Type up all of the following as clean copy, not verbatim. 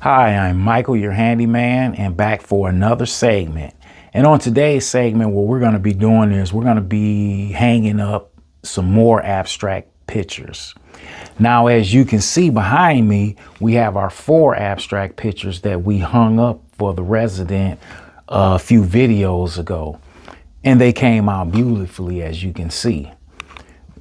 Hi, I'm Michael, your handyman, and back for another segment. And on today's segment, what we're going to be doing is we're going to be hanging up some more abstract pictures. Now, as you can see behind me, we have our 4 abstract pictures that we hung up for the resident a few videos ago. And they came out beautifully, as you can see.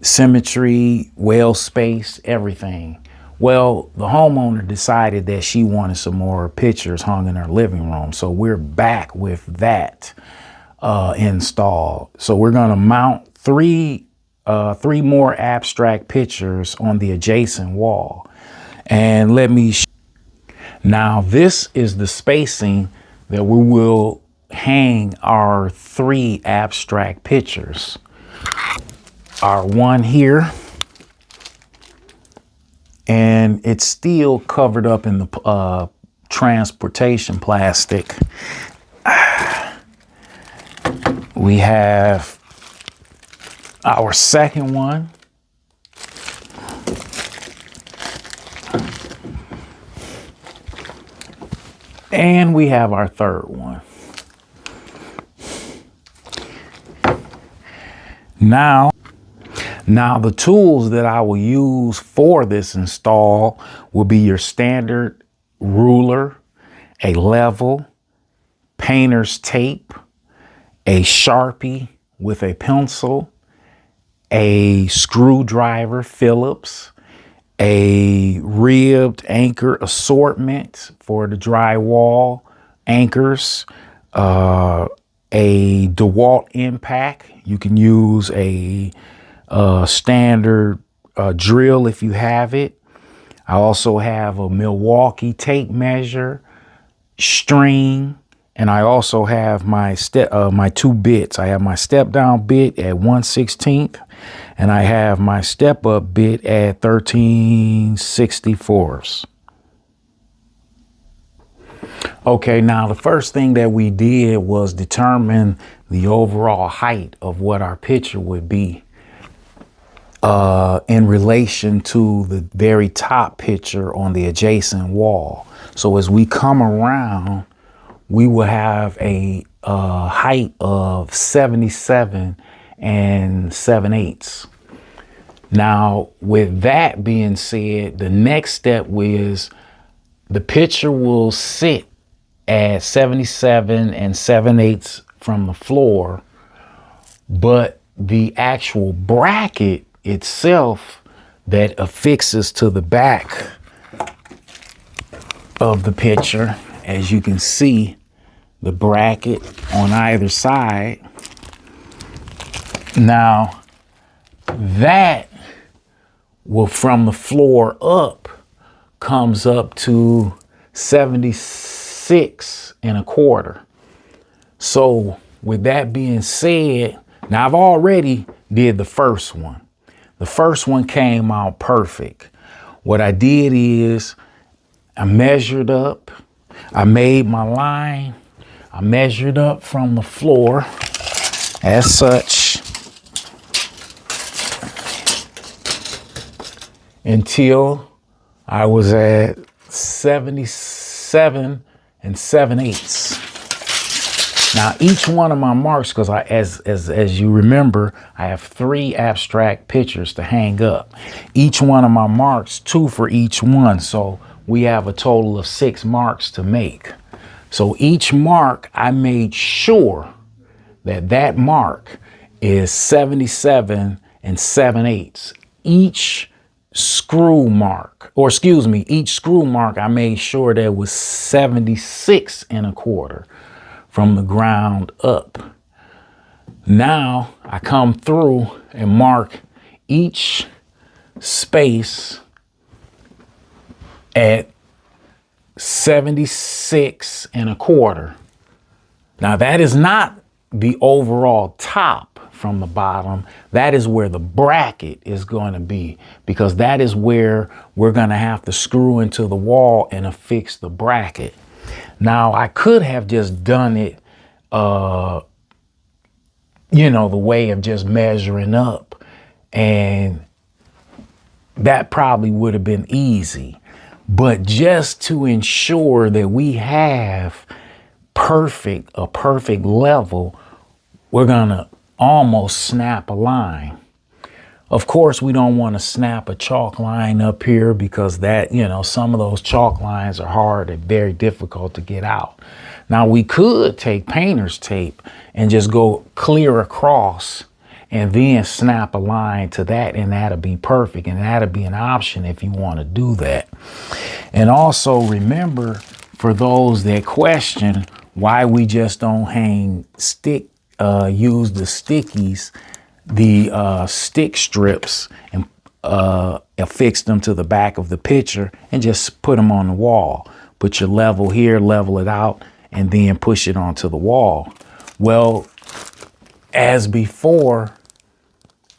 Symmetry, well spaced, everything. Well, the homeowner decided that she wanted some more pictures hung in her living room. So we're back with that installed. So we're going to mount three more abstract pictures on the adjacent wall. And now this is the spacing that we will hang our 3 abstract pictures. Our one here, and it's still covered up in the transportation plastic. We have our second one. And we have our third one. Now the tools that I will use for this install will be your standard ruler, a level, painter's tape, a Sharpie with a pencil, a screwdriver Phillips, a ribbed anchor assortment for the drywall anchors, a Dewalt impact. You can use a standard drill if you have it. I also have a Milwaukee tape measure, string, and I also have my my 2 bits. I have my step down bit at 1/16, and I have my step up bit at 13/64. Okay, now the first thing that we did was determine the overall height of what our picture would be in relation to the very top picture on the adjacent wall. So as we come around, we will have a height of 77 7/8. Now, with that being said, the next step is the picture will sit at 77 7/8 from the floor, but the actual bracket itself that affixes to the back of the picture, as you can see, the bracket on either side. Now that will, from the floor up, comes up to 76 1/4. So with that being said, now I've already did the first one. The first one came out perfect. What I did is I measured up, I made my line, I measured up from the floor as such until I was at 77 7/8. Now each one of my marks, because as you remember, I have 3 abstract pictures to hang up. Each one of my marks, 2 for each one. So we have a total of 6 marks to make. So each mark, I made sure that that mark is 77 7/8. Each screw mark, or excuse me, each screw mark, I made sure that was 76 1/4 from the ground up. Now I come through and mark each space at 76 1/4. Now that is not the overall top from the bottom. That is where the bracket is going to be, because that is where we're going to have to screw into the wall and affix the bracket. Now I could have just done it, the way of just measuring up, and that probably would have been easy. But just to ensure that we have a perfect level, we're gonna almost snap a line. Of course, we don't want to snap a chalk line up here because that, some of those chalk lines are hard and very difficult to get out. Now we could take painter's tape and just go clear across and then snap a line to that, and that'll be perfect. And that'll be an option if you want to do that. And also remember, for those that question why we just don't use the stickies, the stick strips, and affix them to the back of the picture and just put them on the wall. Put your level here, level it out, and then push it onto the wall. Well, as before,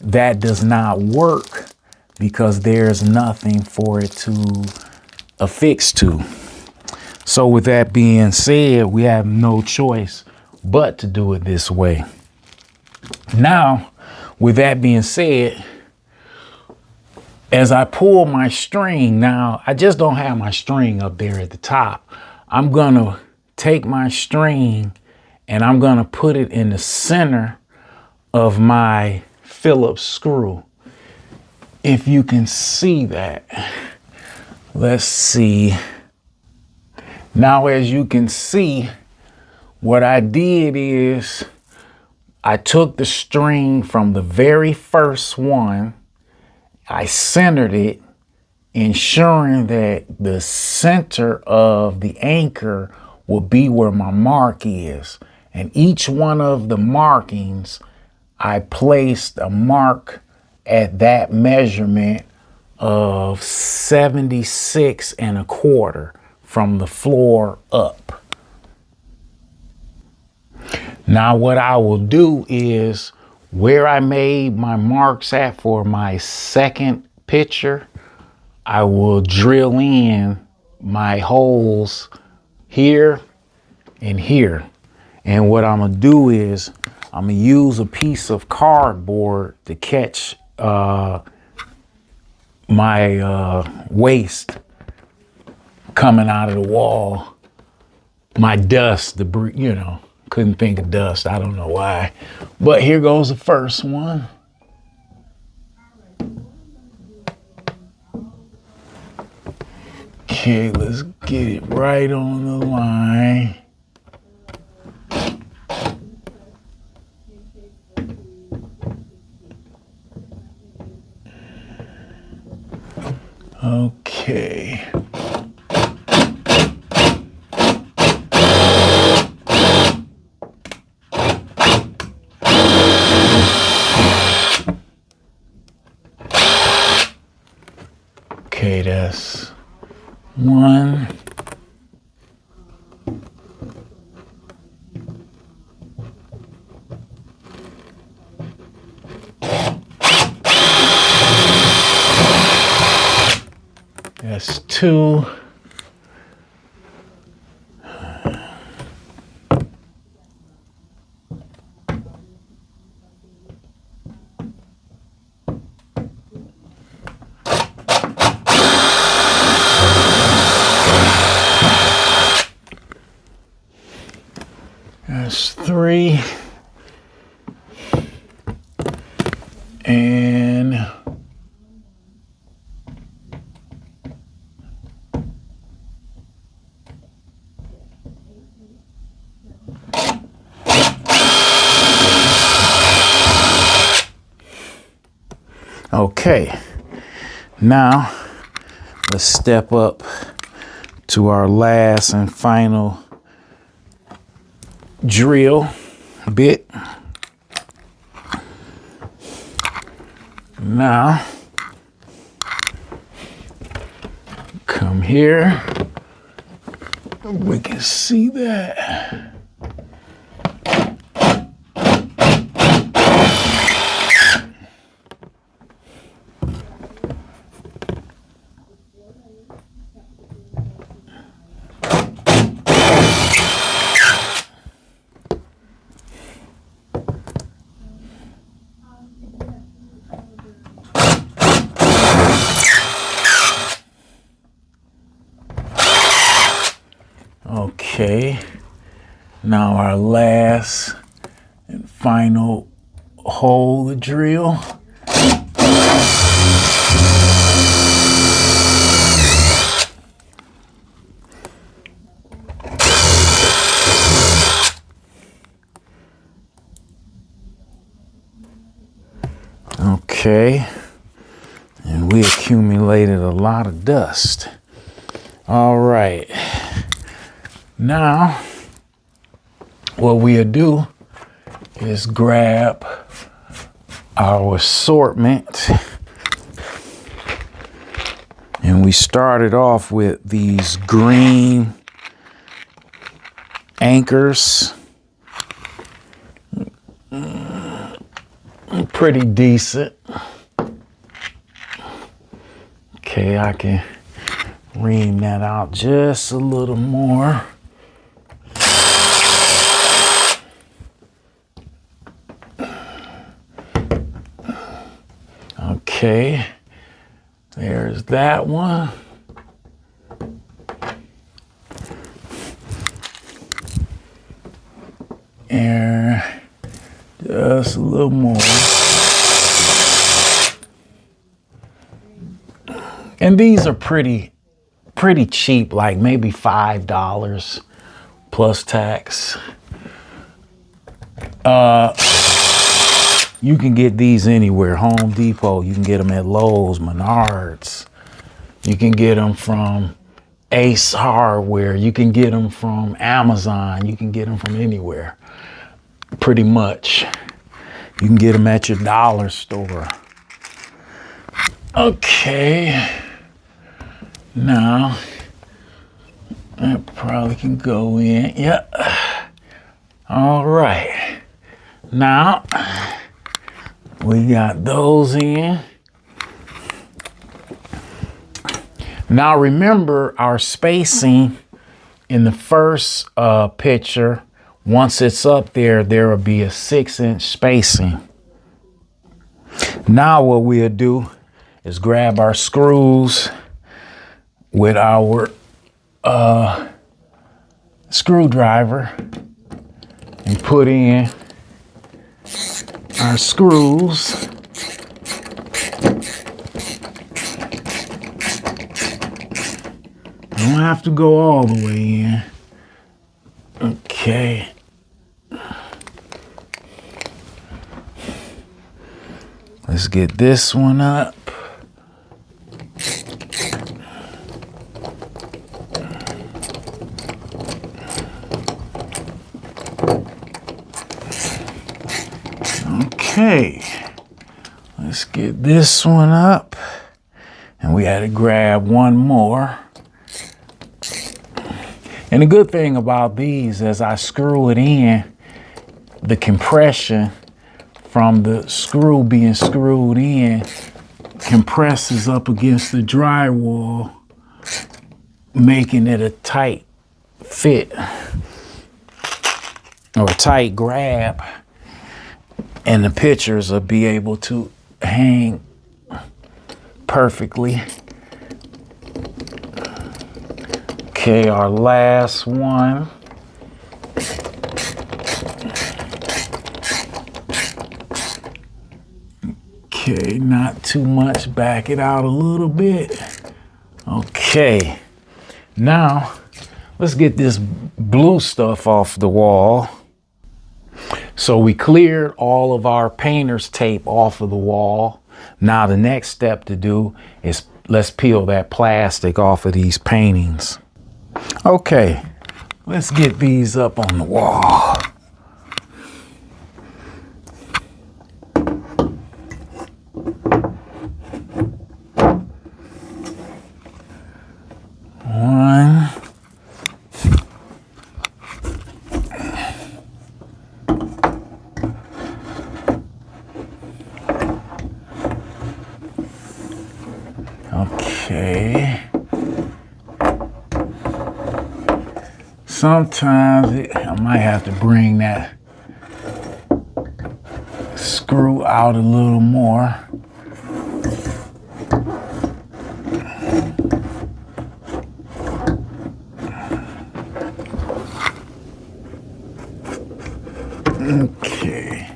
that does not work because there's nothing for it to affix to. So with that being said, we have no choice but to do it this way. Now, with that being said, as I pull my string, now I just don't have my string up there at the top. I'm gonna take my string and I'm gonna put it in the center of my Phillips screw. If you can see that. Let's see. Now, as you can see, what I did is I took the string from the very first one, I centered it, ensuring that the center of the anchor will be where my mark is. And each one of the markings, I placed a mark at that measurement of 76 1/4 from the floor up. Now what I will do is where I made my marks at for my second picture, I will drill in my holes here and here. And what I'm gonna do is I'm gonna use a piece of cardboard to catch my waste coming out of the wall. My dust, debris, couldn't think of dust. I don't know why. But here goes the first one. Okay, let's get it right on the line. Okay. Okay, that's one. That's two. That's three. And okay, now let's step up to our last and final drill bit. Now, come here. We can see that. Okay, now our last and final hole to drill. Okay, and we accumulated a lot of dust. All right, now what we'll do is grab our assortment, and we started off with these green anchors. Pretty decent. Okay, I can ream that out just a little more. Okay, there's that one. And just a little more. And these are pretty cheap, like maybe $5 plus tax. You can get these anywhere. Home Depot, you can get them at Lowe's, Menards. You can get them from Ace Hardware. You can get them from Amazon. You can get them from anywhere, pretty much. You can get them at your dollar store. Okay. Now, that probably can go in. Yep. All right. Now, we got those in. Now, remember our spacing in the first picture. Once it's up there, there will be a 6-inch spacing. Now, what we'll do is grab our screws with our screwdriver and put in our screws. Don't have to go all the way in. Okay. Let's get this one up. Okay, let's get this one up, and we had to grab one more. And the good thing about these, as I screw it in, the compression from the screw being screwed in compresses up against the drywall, making it a tight fit or a tight grab. And the pictures will be able to hang perfectly. Okay, our last one. Okay, not too much. Back it out a little bit. Okay, now let's get this blue stuff off the wall. So we cleared all of our painter's tape off of the wall. Now the next step to do is let's peel that plastic off of these paintings. Okay, let's get these up on the wall. One. Okay. Sometimes I might have to bring that screw out a little more. Okay.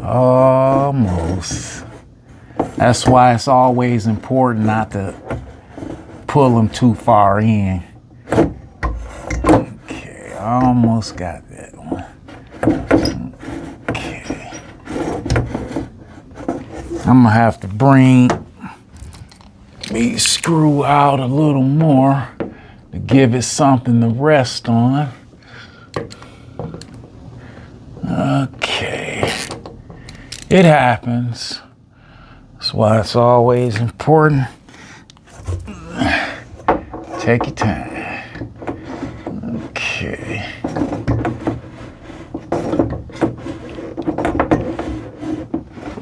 Almost. That's why it's always important not to pull them too far in. Okay, almost got that one. Okay. I'm gonna have to bring the screw out a little more to give it something to rest on. Okay. It happens. That's why it's always important. Take your time. Okay.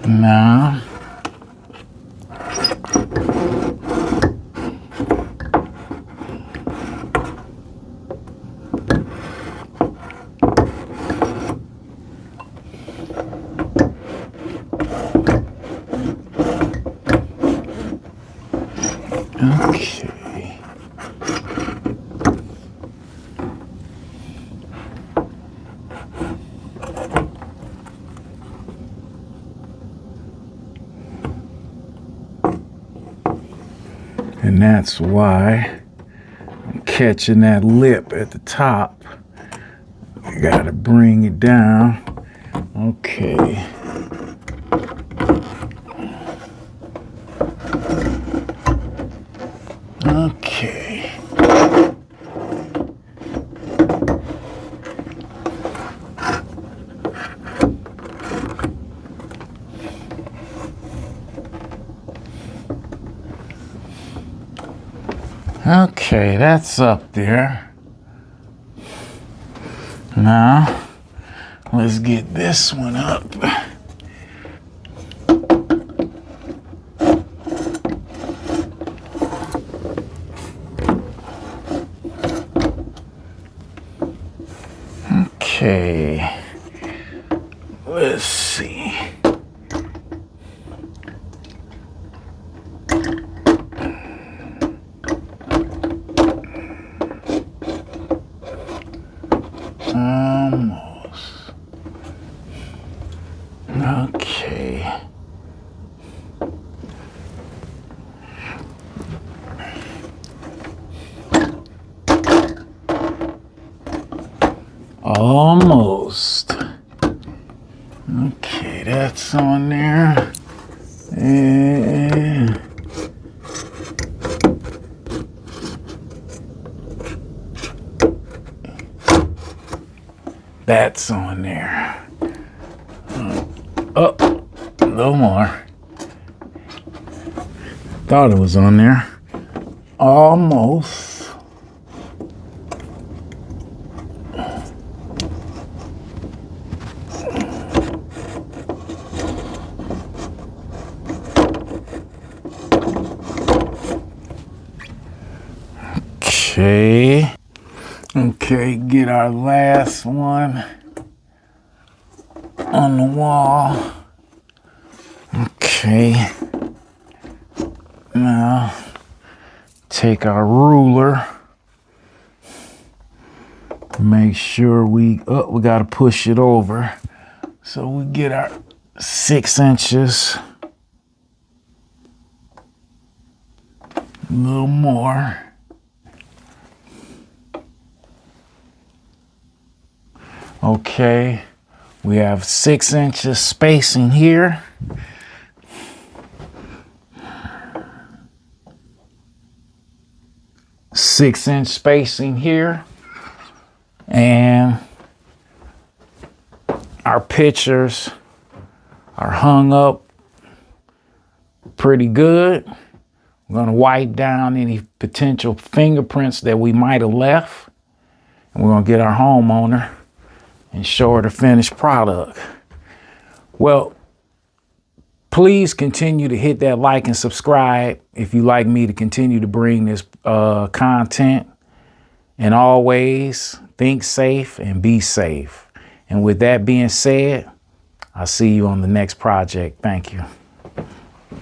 Now, okay. And that's why I'm catching that lip at the top. I gotta bring it down. Okay. Okay. Okay, that's up there. Now, let's get this one up. Okay, let's see. Almost. Okay. Almost. Okay, that's on there. And that's on there. Oh, a little more. Thought it was on there. Almost. Okay. Okay, get our last one on the wall. Okay. Now, take our ruler. Make sure we gotta push it over. So we get our 6 inches. A little more. Okay, we have 6 inches spacing here. Six-inch spacing here. And our pictures are hung up pretty good. We're gonna wipe down any potential fingerprints that we might have left. And we're gonna get our homeowner and show her the finished product. Well, please continue to hit that like and subscribe if you like me to continue to bring this content. And always think safe and be safe. And with that being said, I'll see you on the next project. Thank you.